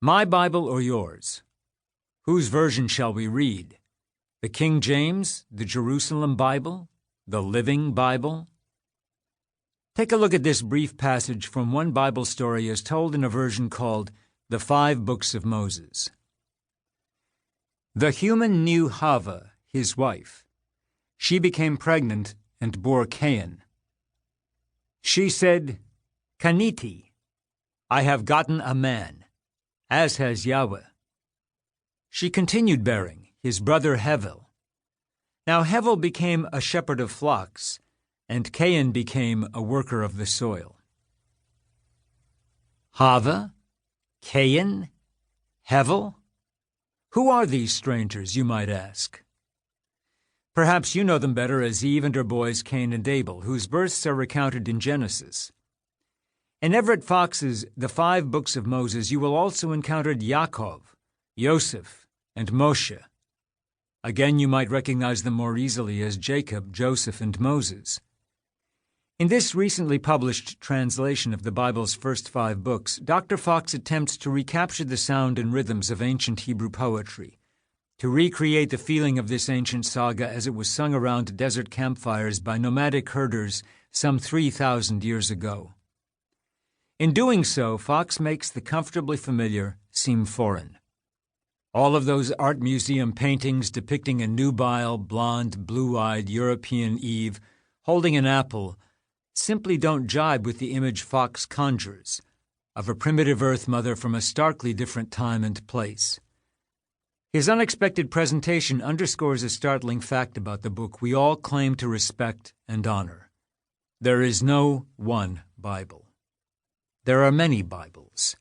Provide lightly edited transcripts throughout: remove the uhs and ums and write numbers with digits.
My Bible or yours? Whose version shall we read? The King James, the Jerusalem Bible, the Living Bible? Take a look at this brief passage from one Bible story as told in a version called The 5 Books of Moses. The human knew Hava, his wife. She became pregnant and bore Cain. She said, Kaniti, I have gotten a man, as has Yahweh. She continued bearing his brother Hevel. Now Hevel became a shepherd of flocks, and Cain became a worker of the soil. Hava, Cain, Hevel? Who are these strangers, you might ask? Perhaps you know them better as Eve and her boys Cain and Abel, whose births are recounted in Genesis. In Everett Fox's The 5 Books of Moses, you will also encounter Yaakov, Yosef, and Moshe. Again, you might recognize them more easily as Jacob, Joseph, and Moses. In this recently published translation of the Bible's first 5 books, Dr. Fox attempts to recapture the sound and rhythms of ancient Hebrew poetry, to recreate the feeling of this ancient saga as it was sung around desert campfires by nomadic herders some 3,000 years ago. In doing so, Fox makes the comfortably familiar seem foreign. All of those art museum paintings depicting a nubile, blonde, blue-eyed European Eve holding an apple simply don't jibe with the image Fox conjures of a primitive Earth Mother from a starkly different time and place. His unexpected presentation underscores a startling fact about the book we all claim to respect and honor. There is no one Bible. There are many Bibles.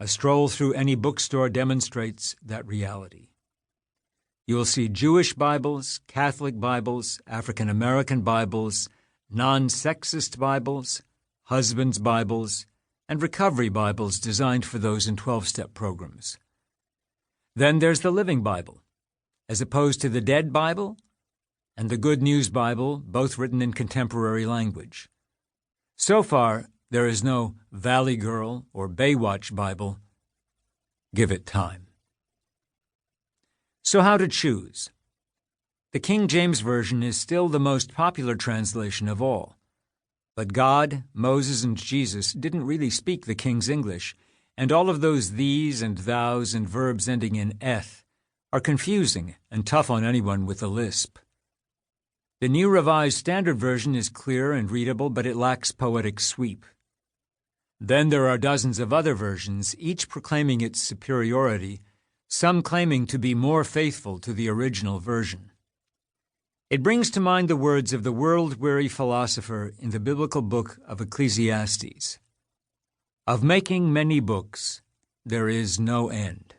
A stroll through any bookstore demonstrates that reality. You will see Jewish Bibles, Catholic Bibles, African American Bibles, non-sexist Bibles, husbands' Bibles, and recovery Bibles designed for those in 12-step programs. Then there's the Living Bible, as opposed to the Dead Bible and the Good News Bible, both written in contemporary language. So far, there is no Valley Girl or Baywatch Bible. Give it time. So how to choose? The King James Version is still the most popular translation of all. But God, Moses, and Jesus didn't really speak the King's English, and all of those these and thous and verbs ending in eth are confusing and tough on anyone with a lisp. The New Revised Standard Version is clear and readable, but it lacks poetic sweep. Then there are dozens of other versions, each proclaiming its superiority, some claiming to be more faithful to the original version. It brings to mind the words of the world-weary philosopher in the biblical book of Ecclesiastes. Of making many books, there is no end.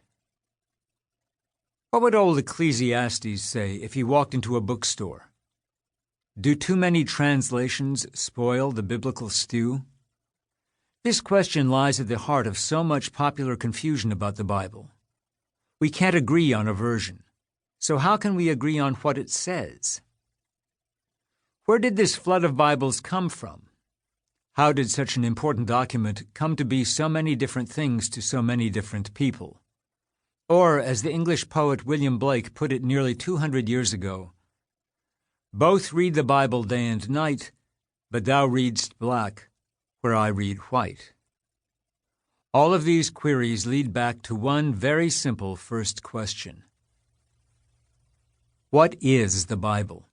What would old Ecclesiastes say if he walked into a bookstore? Do too many translations spoil the biblical stew? This question lies at the heart of so much popular confusion about the Bible. We can't agree on a version. So how can we agree on what it says? Where did this flood of Bibles come from? How did such an important document come to be so many different things to so many different people? Or, as the English poet William Blake put it nearly 200 years ago, both read the Bible day and night, but thou readst black, where I read white. All of these queries lead back to one very simple first question. What is the Bible?